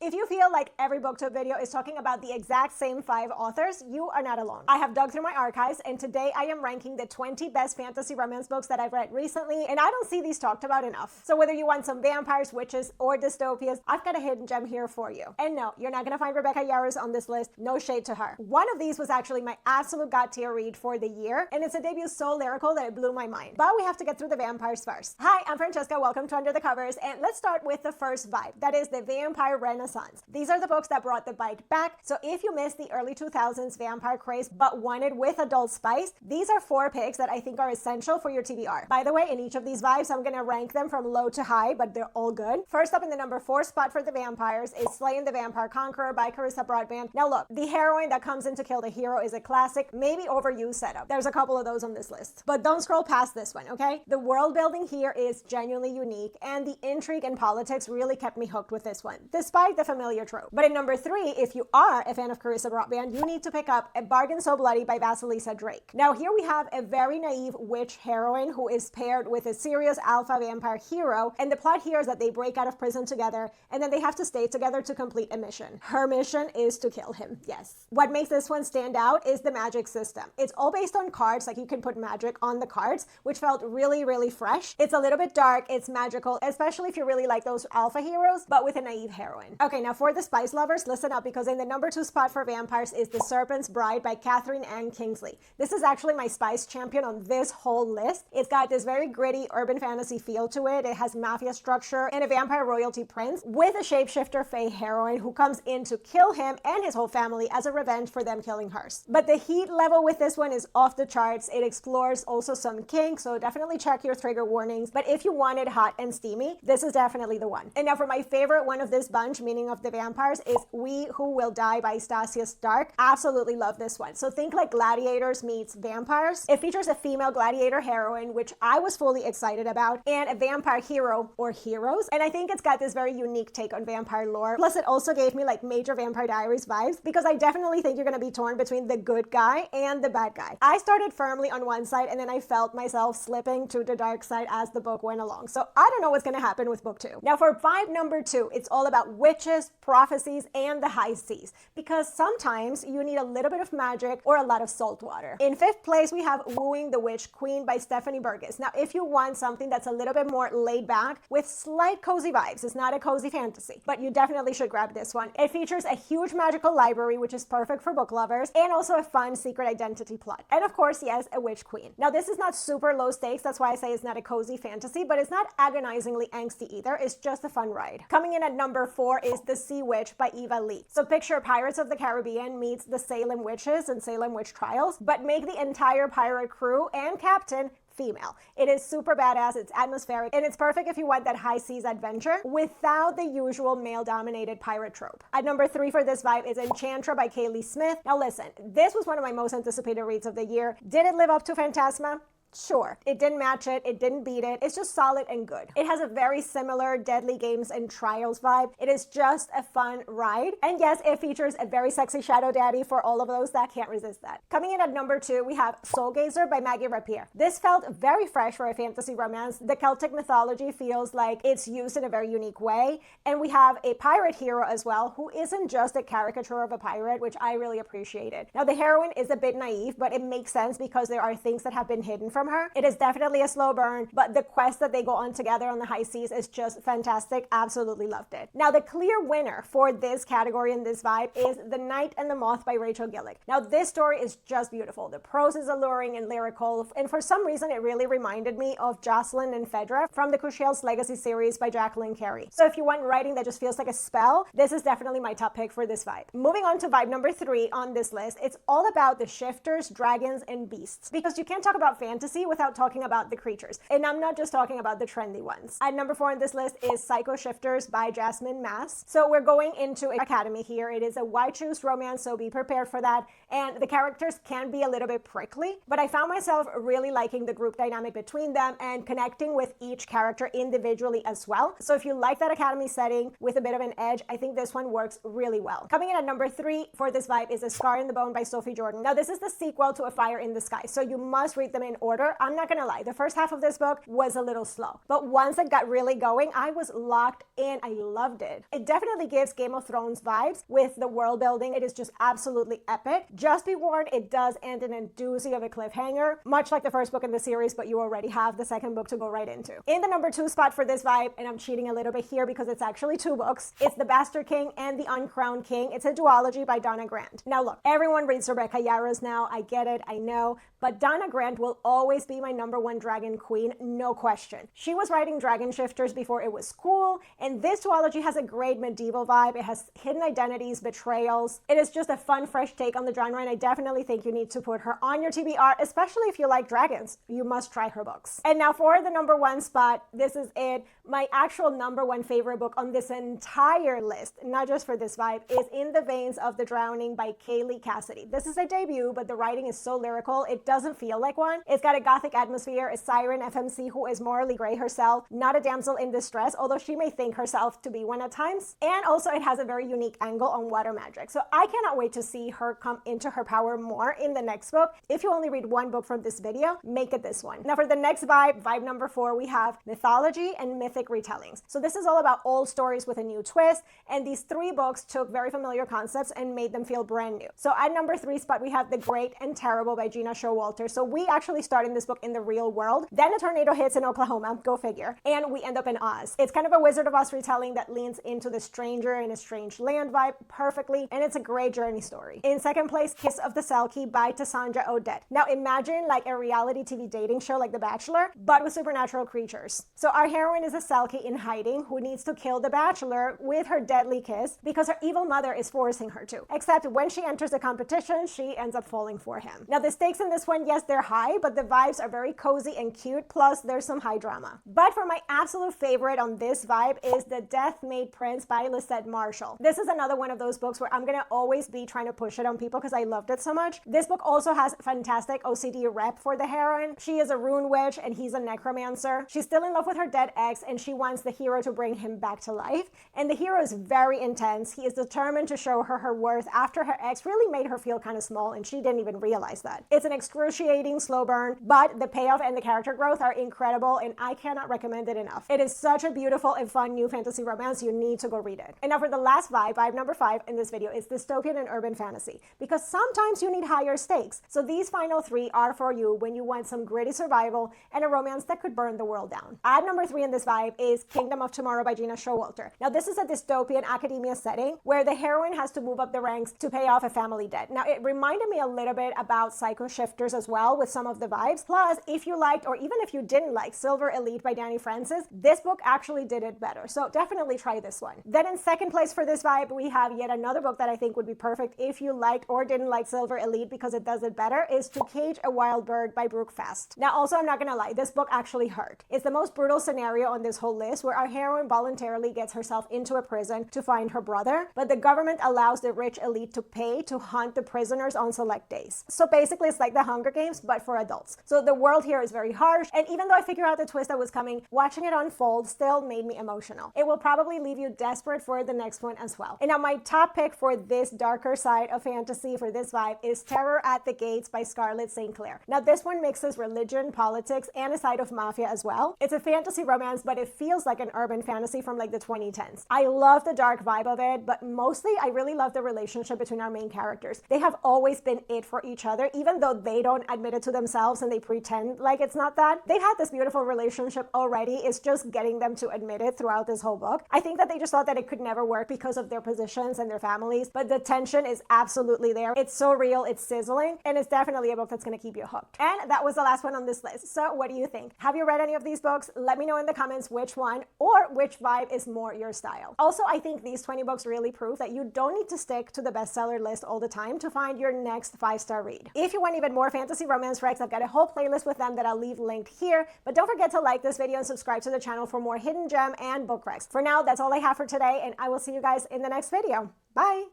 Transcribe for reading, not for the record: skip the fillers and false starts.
If you feel like every booktube video is talking about the exact same 5 authors, you are not alone. I have dug through my archives, and today I am ranking the 20 best fantasy romance books that I've read recently, and I don't see these talked about enough. So whether you want some vampires, witches, or dystopias, I've got a hidden gem here for you. And no, you're not gonna find Rebecca Yarros on this list, no shade to her. One of these was actually my absolute god tier read for the year, and it's a debut so lyrical that it blew my mind. But we have to get through the vampires first. Hi, I'm Francesca, welcome to Under the Covers, and let's start with the first vibe, that is the vampire renaissance. These are the books that brought the bite back, so if you missed the early 2000s vampire craze but wanted with adult spice, these are 4 picks that I think are essential for your TBR. By the way, in each of these vibes, I'm gonna rank them from low to high, but they're all good. First up in the number 4 spot for the vampires is Slaying the Vampire Conqueror by Carissa Broadbent. Now look, the heroine that comes in to kill the hero is a classic, maybe overused setup. There's a couple of those on this list, but don't scroll past this one, okay? The world building here is genuinely unique, and the intrigue and politics really kept me hooked with this one, despite the familiar trope. But in number 3, if you are a fan of Carissa Broadbent, you need to pick up A Bargain So Bloody by Vasilisa Drake. Now here we have a very naive witch heroine who is paired with a serious alpha vampire hero, and the plot here is that they break out of prison together, and then they have to stay together to complete a mission. Her mission is to kill him, yes. What makes this one stand out is the magic system. It's all based on cards, like you can put magic on the cards, which felt really, really fresh. It's a little bit dark, it's magical, especially if you really like those alpha heroes, but with a naive heroine. Okay, now for the spice lovers, listen up, because in the number 2 spot for vampires is The Serpent's Bride by Catherine Ann Kingsley. This is actually my spice champion on this whole list. It's got this very gritty urban fantasy feel to it. It has mafia structure and a vampire royalty prince with a shapeshifter fae heroine who comes in to kill him and his whole family as a revenge for them killing hers. But the heat level with this one is off the charts. It explores also some kink, so definitely check your trigger warnings. But if you want it hot and steamy, this is definitely the one. And now for my favorite one of this bunch, meaning of the vampires, is We Who Will Die by Stasia Stark. Absolutely love this one. So think like Gladiators meets vampires. It features a female gladiator heroine, which I was fully excited about, and a vampire hero or heroes. And I think it's got this very unique take on vampire lore. Plus it also gave me like major Vampire Diaries vibes, because I definitely think you're gonna be torn between the good guy and the bad guy. I started firmly on one side, and then I felt myself slipping to the dark side as the book went along. So I don't know what's gonna happen with book 2. Now for vibe number 2, it's all about witches, prophecies, and the high seas, because sometimes you need a little bit of magic or a lot of salt water. In 5th place, we have Wooing the Witch Queen by Stephanie Burgess. Now, if you want something that's a little bit more laid back with slight cozy vibes, it's not a cozy fantasy, but you definitely should grab this one. It features a huge magical library, which is perfect for book lovers, and also a fun secret identity plot. And of course, yes, a witch queen. Now, this is not super low stakes, that's why I say it's not a cozy fantasy, but it's not agonizingly angsty either. It's just a fun ride. Coming in at number 4 is The Sea Witch by Eva Lee. So picture Pirates of the Caribbean meets the Salem Witches and Salem Witch Trials, but make the entire pirate crew and captain female. It is super badass, it's atmospheric, and it's perfect if you want that high seas adventure without the usual male-dominated pirate trope. At number 3 for this vibe is Enchantra by Kaylee Smith. Now listen, this was one of my most anticipated reads of the year. Did it live up to Phantasma? Sure. It didn't match it, it didn't beat it, it's just solid and good. It has a very similar Deadly Games and Trials vibe. It is just a fun ride. And yes, it features a very sexy shadow daddy for all of those that can't resist that. Coming in at number 2, we have Soul Gazer by Maggie Rapier. This felt very fresh for a fantasy romance. The Celtic mythology feels like it's used in a very unique way. And we have a pirate hero as well, who isn't just a caricature of a pirate, which I really appreciated. Now, the heroine is a bit naive, but it makes sense because there are things that have been hidden from her. It is definitely a slow burn, but the quest that they go on together on the high seas is just fantastic. Absolutely loved it. Now, the clear winner for this category and this vibe is The Night and the Moth by Rachel Gillick. Now, this story is just beautiful. The prose is alluring and lyrical, and for some reason, it really reminded me of Jocelyn and Phaedra from the Crucial's Legacy series by Jacqueline Carey. So if you want writing that just feels like a spell, this is definitely my top pick for this vibe. Moving on to vibe number 3 on this list, it's all about the shifters, dragons, and beasts, because you can't talk about fantasy without talking about the creatures. And I'm not just talking about the trendy ones. At number 4 on this list is Psycho Shifters by Jasmine Mass. So we're going into Academy here. It is a why choose romance, so be prepared for that. And the characters can be a little bit prickly, but I found myself really liking the group dynamic between them and connecting with each character individually as well. So if you like that Academy setting with a bit of an edge, I think this one works really well. Coming in at number 3 for this vibe is A Scar in the Bone by Sophie Jordan. Now, this is the sequel to A Fire in the Sky, so you must read them in order order. I'm not gonna lie, the first half of this book was a little slow, but once it got really going, I was locked in. I loved it. It definitely gives Game of Thrones vibes with the world building. It is just absolutely epic. Just be warned, it does end in a doozy of a cliffhanger, much like the first book in the series, but you already have the second book to go right into. In the number 2 spot for this vibe, and I'm cheating a little bit here because it's actually 2 books, it's The Bastard King and The Uncrowned King. It's a duology by Donna Grant. Now look, everyone reads Rebecca Yarros now. I get it, I know, but Donna Grant will always be my number 1 dragon queen, no question. She was writing Dragon Shifters before it was cool, and this duology has a great medieval vibe. It has hidden identities, betrayals. It is just a fun, fresh take on the genre, and I definitely think you need to put her on your TBR, especially if you like dragons. You must try her books. And now for the number 1 spot, this is it. My actual number 1 favorite book on this entire list, not just for this vibe, is In the Veins of the Drowning by Kaylee Cassidy. This is a debut, but the writing is so lyrical, it doesn't feel like one. It's got a gothic atmosphere, a siren FMC who is morally gray herself, not a damsel in distress, although she may think herself to be one at times. And also it has a very unique angle on water magic. So I cannot wait to see her come into her power more in the next book. If you only read 1 book from this video, make it this one. Now for the next vibe, vibe number 4, we have Mythology and Mythic Retellings. So this is all about old stories with a new twist, and these 3 books took very familiar concepts and made them feel brand new. So at number 3 spot, we have The Great and Terrible by Gina Showalter. So we actually start in this book in the real world, then a tornado hits in Oklahoma, go figure, and we end up in Oz. It's kind of a Wizard of Oz retelling that leans into the stranger in a strange land vibe perfectly, and it's a great journey story. In second place, Kiss of the Selkie by Tassandra Odette. Now imagine like a reality TV dating show like The Bachelor, but with supernatural creatures. So our heroine is a Selkie in hiding who needs to kill the Bachelor with her deadly kiss because her evil mother is forcing her to. Except when she enters the competition, she ends up falling for him. Now the stakes in this one, yes, they're high, but the vibes are very cozy and cute, plus there's some high drama. But for my absolute favorite on this vibe is The Death Made Prince by Lisette Marshall. This is another one of those books where I'm gonna always be trying to push it on people because I loved it so much. This book also has fantastic OCD rep for the heroine. She is a rune witch and he's a necromancer. She's still in love with her dead ex and she wants the hero to bring him back to life. And the hero is very intense. He is determined to show her her worth after her ex really made her feel kind of small and she didn't even realize that. It's an excruciating slow burn, but the payoff and the character growth are incredible and I cannot recommend it enough. It is such a beautiful and fun new fantasy romance. You need to go read it. And now for the last vibe, vibe number 5 in this video is dystopian and urban fantasy, because sometimes you need higher stakes. So these final 3 are for you when you want some gritty survival and a romance that could burn the world down. At number 3 in this vibe is Kingdom of Tomorrow by Gina Showalter. Now this is a dystopian academia setting where the heroine has to move up the ranks to pay off a family debt. Now it reminded me a little bit about Psycho Shifters as well with some of the vibes. Plus, if you liked or even if you didn't like Silver Elite by Danny Francis, this book actually did it better. So definitely try this one. Then in second place for this vibe, we have yet another book that I think would be perfect if you liked or didn't like Silver Elite because it does it better, is To Cage a Wild Bird by Brooke Fast. Now also, I'm not gonna lie, this book actually hurt. It's the most brutal scenario on this whole list where our heroine voluntarily gets herself into a prison to find her brother, but the government allows the rich elite to pay to hunt the prisoners on select days. So basically it's like the Hunger Games, but for adults. So the world here is very harsh, and even though I figured out the twist that was coming, watching it unfold still made me emotional. It will probably leave you desperate for the next one as well. And now my top pick for this darker side of fantasy for this vibe is Terror at the Gates by Scarlett St. Clair. Now this one mixes religion, politics, and a side of mafia as well. It's a fantasy romance, but it feels like an urban fantasy from like the 2010s. I love the dark vibe of it, but mostly I really love the relationship between our main characters. They have always been it for each other, even though they don't admit it to themselves and they pretend like it's not that. They've had this beautiful relationship already. It's just getting them to admit it throughout this whole book. I think that they just thought that it could never work because of their positions and their families, but the tension is absolutely there. It's so real, it's sizzling, and it's definitely a book that's going to keep you hooked. And that was the last one on this list. So what do you think? Have you read any of these books? Let me know in the comments which one or which vibe is more your style. Also, I think these 20 books really prove that you don't need to stick to the bestseller list all the time to find your next 5-star read. If you want even more fantasy romance recs, I've got a whole playlist with them that I'll leave linked here. But don't forget to like this video and subscribe to the channel for more hidden gem and book recs. For now, that's all I have for today, and I will see you guys in the next video. Bye!